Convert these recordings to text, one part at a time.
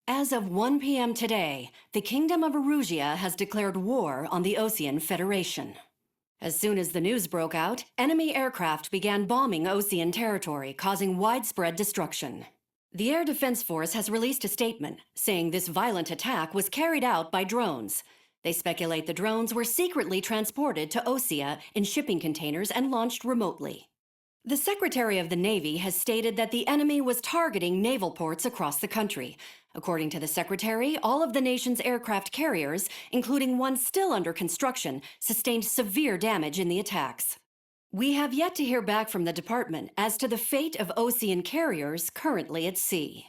As of 1 p.m. today, the Kingdom of Erusia has declared war on the Osean Federation. As soon as the news broke out, enemy aircraft began bombing Osean territory, causing widespread destruction. The Air Defense Force has released a statement saying this violent attack was carried out by drones. They speculate the drones were secretly transported to Osea in shipping containers and launched remotely. The Secretary of the Navy has stated that the enemy was targeting naval ports across the country. According to the Secretary, all of the nation's aircraft carriers, including one still under construction, sustained severe damage in the attacks. We have yet to hear back from the department as to the fate of Osean carriers currently at sea.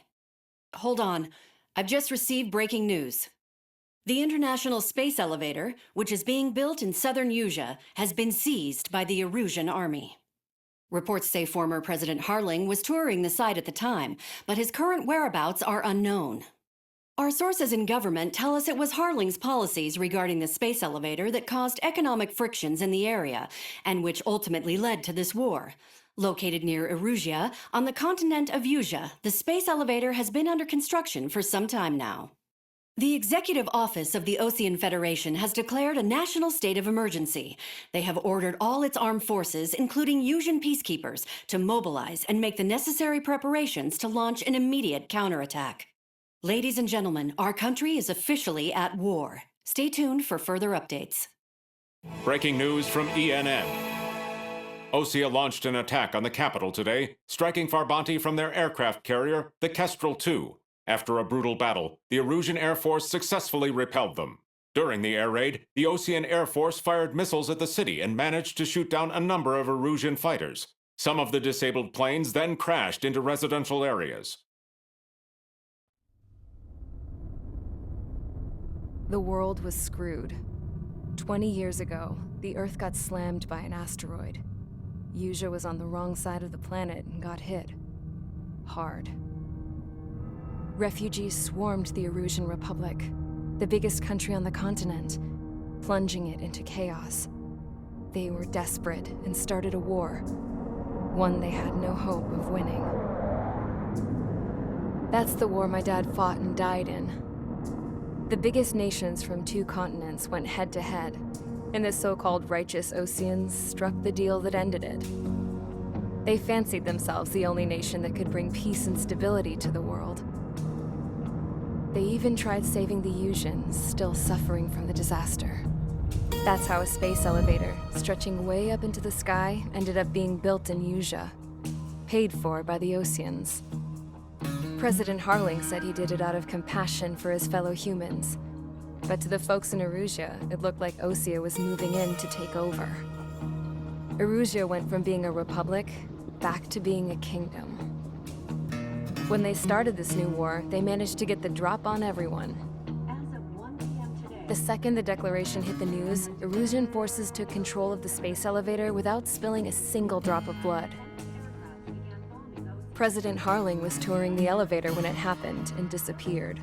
Hold on, I've just received breaking news. The International Space Elevator, which is being built in southern Usea, has been seized by the Erusian army. Reports say former President Harling was touring the site at the time, but his current whereabouts are unknown. Our sources in government tell us it was Harling's policies regarding the space elevator that caused economic frictions in the area, and which ultimately led to this war. Located near Erusia, on the continent of Usea, the space elevator has been under construction for some time now. The Executive Office of the Osean Federation has declared a national state of emergency. They have ordered all its armed forces, including Usian peacekeepers, to mobilize and make the necessary preparations to launch an immediate counterattack. Ladies and gentlemen, our country is officially at war. Stay tuned for further updates. Breaking news from ENN. Osea launched an attack on the capital today, striking Farbanti from their aircraft carrier, the Kestrel II. After a brutal battle, the Erusian Air Force successfully repelled them. During the air raid, the Osean Air Force fired missiles at the city and managed to shoot down a number of Erusian fighters. Some of the disabled planes then crashed into residential areas. The world was screwed. 20 years ago, the Earth got slammed by an asteroid. Usea was on the wrong side of the planet and got hit. Hard. Refugees swarmed the Erusian Republic, the biggest country on the continent, plunging it into chaos. They were desperate and started a war, one they had no hope of winning. That's the war my dad fought and died in. The biggest nations from 2 continents went head-to-head, and the so-called righteous Oseans struck the deal that ended it. They fancied themselves the only nation that could bring peace and stability to the world. They even tried saving the Usians, still suffering from the disaster. That's how a space elevator, stretching way up into the sky, ended up being built in Usea, paid for by the Oseans. President Harling said he did it out of compassion for his fellow humans. But to the folks in Erusia, it looked like Osea was moving in to take over. Erusia went from being a republic back to being a kingdom. When they started this new war, they managed to get the drop on everyone. As of 1 p.m. today, The second the declaration hit the news, Erusian forces took control of the space elevator without spilling a single drop of blood. President Harling was touring the elevator when it happened and disappeared.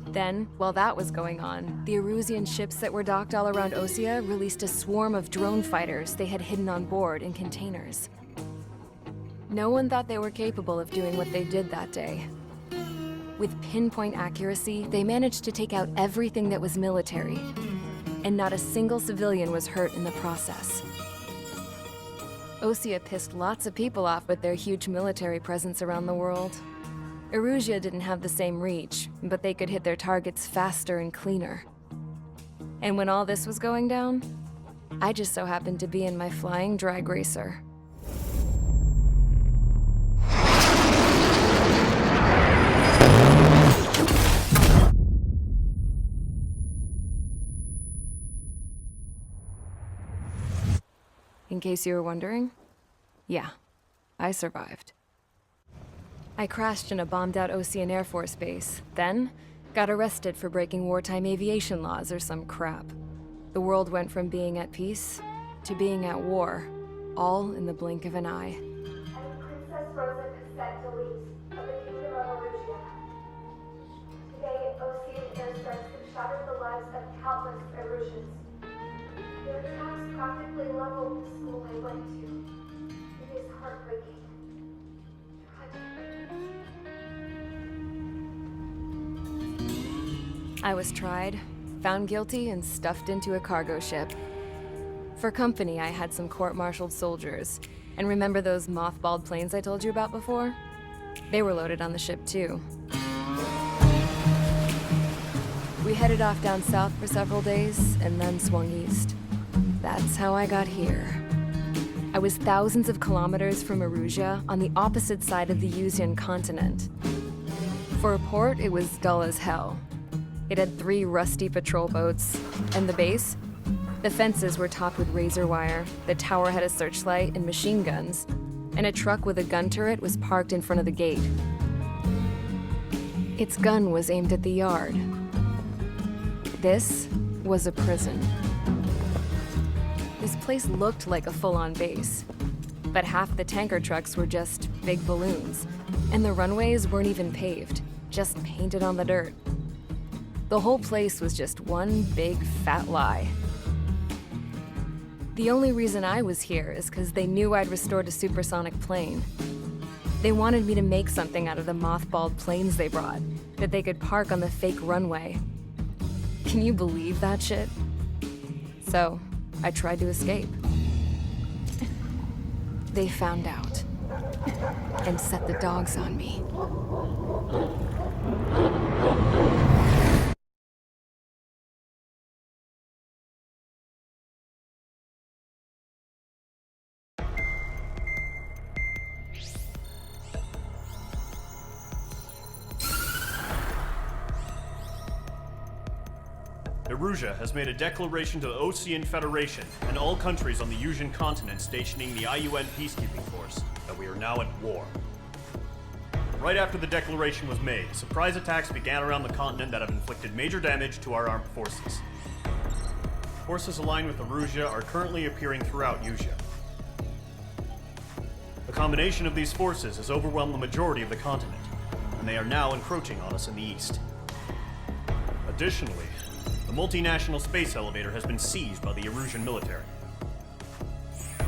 Then, while that was going on, the Erusian ships that were docked all around Osea released a swarm of drone fighters they had hidden on board in containers. No one thought they were capable of doing what they did that day. With pinpoint accuracy, they managed to take out everything that was military, and not a single civilian was hurt in the process. Osea pissed lots of people off with their huge military presence around the world. Erusia didn't have the same reach, but they could hit their targets faster and cleaner. And when all this was going down, I just so happened to be in my flying drag racer. In case you were wondering, yeah, I survived. I crashed in a bombed-out Osean Air Force base, then got arrested for breaking wartime aviation laws or some crap. The world went from being at peace to being at war, all in the blink of an eye. And Princess Rosa Cassette Delete of the Kingdom of Erusia. Today, Osean airstrikes have shattered the lives of countless Erusians. Their attacks practically leveled the school I went to. It is heartbreaking. Tragic. I was tried, found guilty, and stuffed into a cargo ship. For company, I had some court-martialed soldiers. And remember those mothballed planes I told you about before? They were loaded on the ship, too. We headed off down south for several days, and then swung east. That's how I got here. I was thousands of kilometers from Erusia, on the opposite side of the Yuzian continent. For a port, it was dull as hell. It had 3 rusty patrol boats, and the base? The fences were topped with razor wire, the tower had a searchlight and machine guns, and a truck with a gun turret was parked in front of the gate. Its gun was aimed at the yard. This was a prison. This place looked like a full-on base, but half the tanker trucks were just big balloons, and the runways weren't even paved, just painted on the dirt. The whole place was just one big fat lie. The only reason I was here is because they knew I'd restored a supersonic plane. They wanted me to make something out of the mothballed planes they brought, that they could park on the fake runway. Can you believe that shit? So, I tried to escape. They found out, and set the dogs on me. Erusia has made a declaration to the Osean Federation and all countries on the Yuzian continent stationing the IUN peacekeeping force that we are now at war. Right after the declaration was made, surprise attacks began around the continent that have inflicted major damage to our armed forces. Forces aligned with Erusia are currently appearing throughout Yusia. The combination of these forces has overwhelmed the majority of the continent, and they are now encroaching on us in the east. Additionally, the multinational space elevator has been seized by the Erusian military.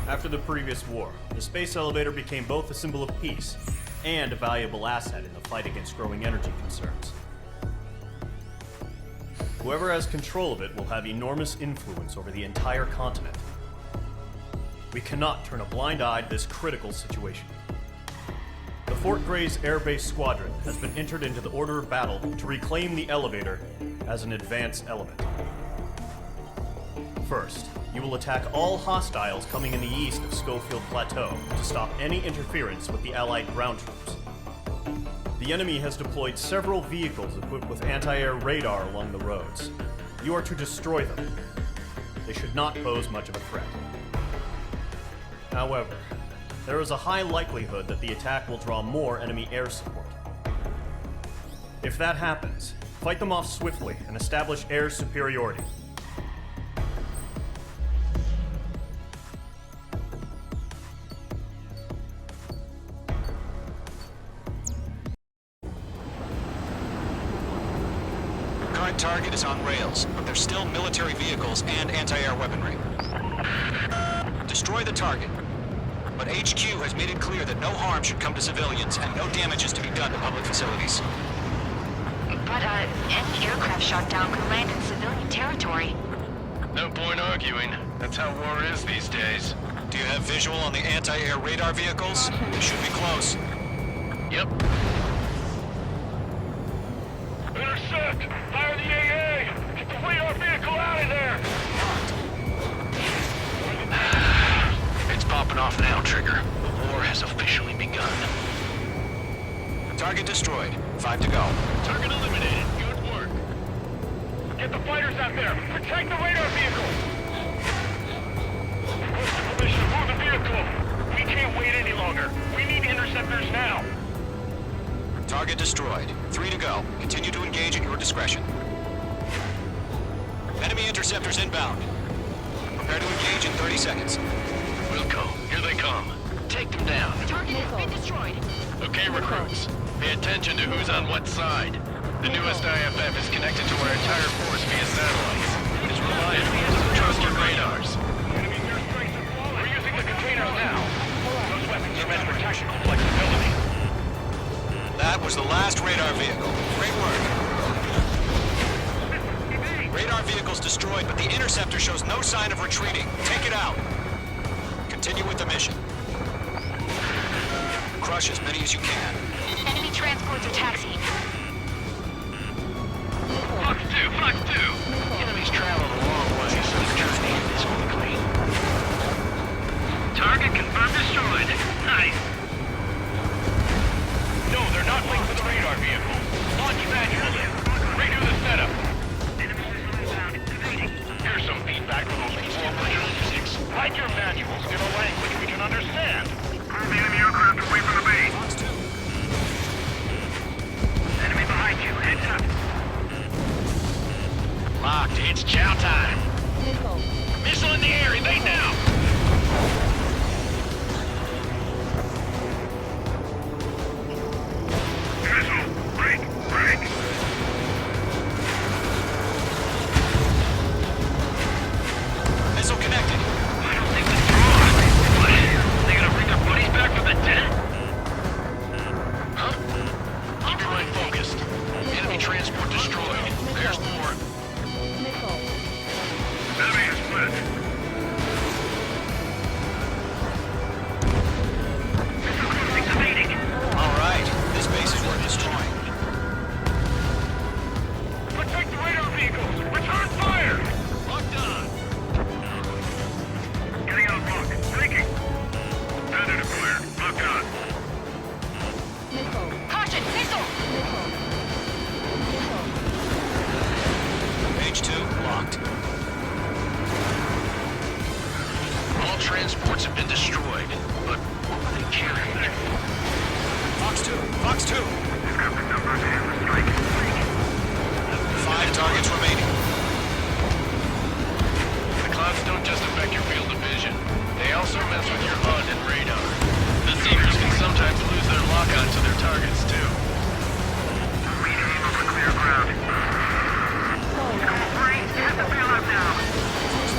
After the previous war, the space elevator became both a symbol of peace and a valuable asset in the fight against growing energy concerns. Whoever has control of it will have enormous influence over the entire continent. We cannot turn a blind eye to this critical situation. The Fort Grays Air Base Squadron has been entered into the order of battle to reclaim the elevator as an advance element. First, you will attack all hostiles coming in the east of Schofield Plateau to stop any interference with the Allied ground troops. The enemy has deployed several vehicles equipped with anti-air radar along the roads. You are to destroy them. They should not pose much of a threat. However, there is a high likelihood that the attack will draw more enemy air support. If that happens, fight them off swiftly and establish air superiority. Current target is on rails, but there's still military vehicles and anti-air weaponry. Destroy the target. But HQ has made it clear that no harm should come to civilians and no damage is to be done to public facilities. But, any aircraft shot down could land in civilian territory. No point arguing. That's how war is these days. Do you have visual on the anti-air radar vehicles? They should be close. Yep. Intercept! Fire the AA! Get the radar vehicle out of there! It's popping off now, Trigger. The war has officially begun. Target destroyed. 5 to go. Target eliminated. Good work. Get the fighters out there! Protect the radar vehicle! Request permission to move the vehicle! We can't wait any longer. We need interceptors now! Target destroyed. 3 to go. Continue to engage at your discretion. Enemy interceptors inbound. Prepare to engage in 30 seconds. Wilco, here they come. Take them down. Target has been destroyed. Okay, recruits. Pay attention to who's on what side. The newest IFF is connected to our entire force via satellites. It's reliable. Trust your radars. We're using the containers now. Those weapons are meant for tactical flexibility. That was the last radar vehicle. Great work. vehicle's destroyed, but the interceptor shows no sign of retreating. Take it out. Continue with the mission. Crush as many as you can. Enemy transports are taxiing. Fox 2, Fox 2! Enemy's traveled a long way, so they're trying to hit this one clean. Target confirmed destroyed. Nice. No, they're not linked to the radar vehicle. Launch manually. Redo the setup. Here's some feedback from those people over here. Write your manuals in a language we can understand. Move the enemy aircraft away from the base. Fox 2. Enemy behind you. Heads up. Locked. It's chow time. Missile in the air. Evade now. Missile. Break. Break. Missile connected. I don't think that's wrong. What? They gonna bring their buddies back from the dead? Huh? Keep your mind focused. Enemy transport destroyed. There's more. Enemy is split. Evading. All right. This base is worth destroying. Protect the radar vehicles. Return fire. Locked on. Getting out of block. Breaking. Standard acquired. Locked on. Caution, missile! Page 2 locked. All transports have been destroyed, but what were they carrying? Fox 2. Fox 2. 5 targets remaining. The clouds don't just affect your field of vision. They also mess with your HUD and radar. The Seekers can sometimes lose their lock-on to their targets, too. We aim over clear ground. Have the bailout now.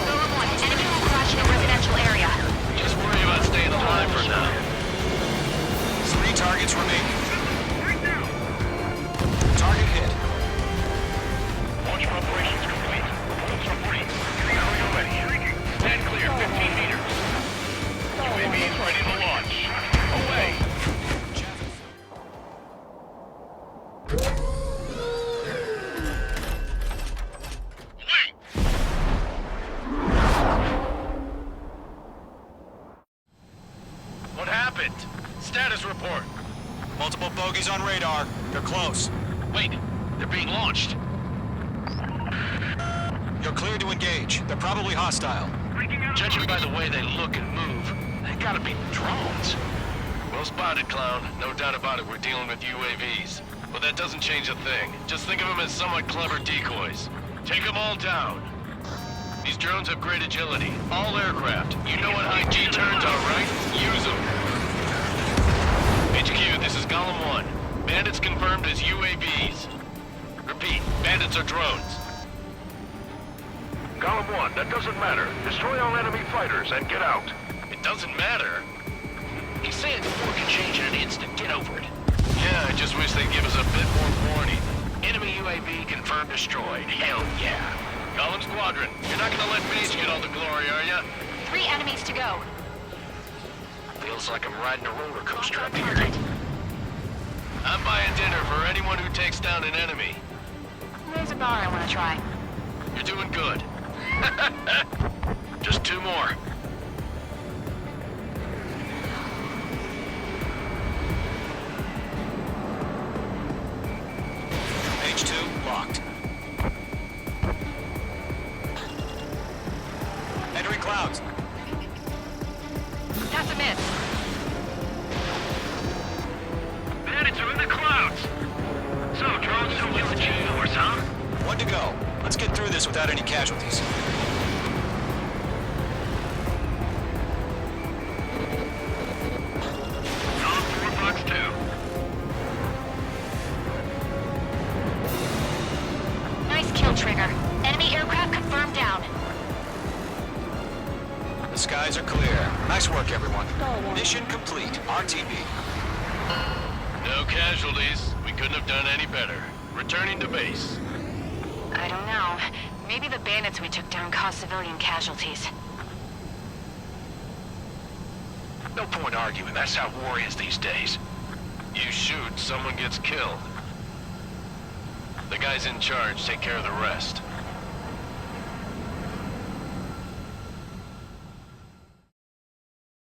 Golem 1, enemy will crash in a residential area. Just worry about staying alive for now. 3 targets remaining. Target hit. Launch operations complete. Bolts are free. Getting out when ready. Stand clear, 15 meters. UAV is ready to launch. Away. Wait! What happened? Status report. Multiple bogeys on radar. They're close. Wait, they're being launched. You're cleared to engage. They're probably hostile. Judging by the way they look and move, they gotta be drones. Well spotted, clown. No doubt about it, we're dealing with UAVs. But that doesn't change a thing. Just think of them as somewhat clever decoys. Take them all down. These drones have great agility. All aircraft. You know what high G turns are, right? Use them. HQ, this is Golem 1. Bandits confirmed as UAVs. Repeat, bandits are drones. Golem 1, that doesn't matter. Destroy all enemy fighters and get out. It doesn't matter? He's saying the war can change in an instant. Get over it. Yeah, I just wish they'd give us a bit more warning. Enemy UAV confirmed destroyed. Hell yeah. Golem Squadron, you're not gonna let Mage get all the glory, are ya? 3 enemies to go. Feels like I'm riding a roller coaster up here. I'm buying dinner for anyone who takes down an enemy. There's a bar I want to try. You're doing good. Just 2 more. Page 2 locked. Entering clouds. That's a miss. Bandits are in the clouds. So, drones don't win the G-Force, huh? 1 to go. Let's get through this without any casualties. Golem 4, Fox 2. Nice kill, Trigger. Enemy aircraft confirmed down. The skies are clear. Nice work, everyone. Mission complete. RTB. No casualties. We couldn't have done any better. Returning to base. I don't know. Maybe the bandits we took down caused civilian casualties. No point arguing, that's how war is these days. You shoot, someone gets killed. The guys in charge take care of the rest.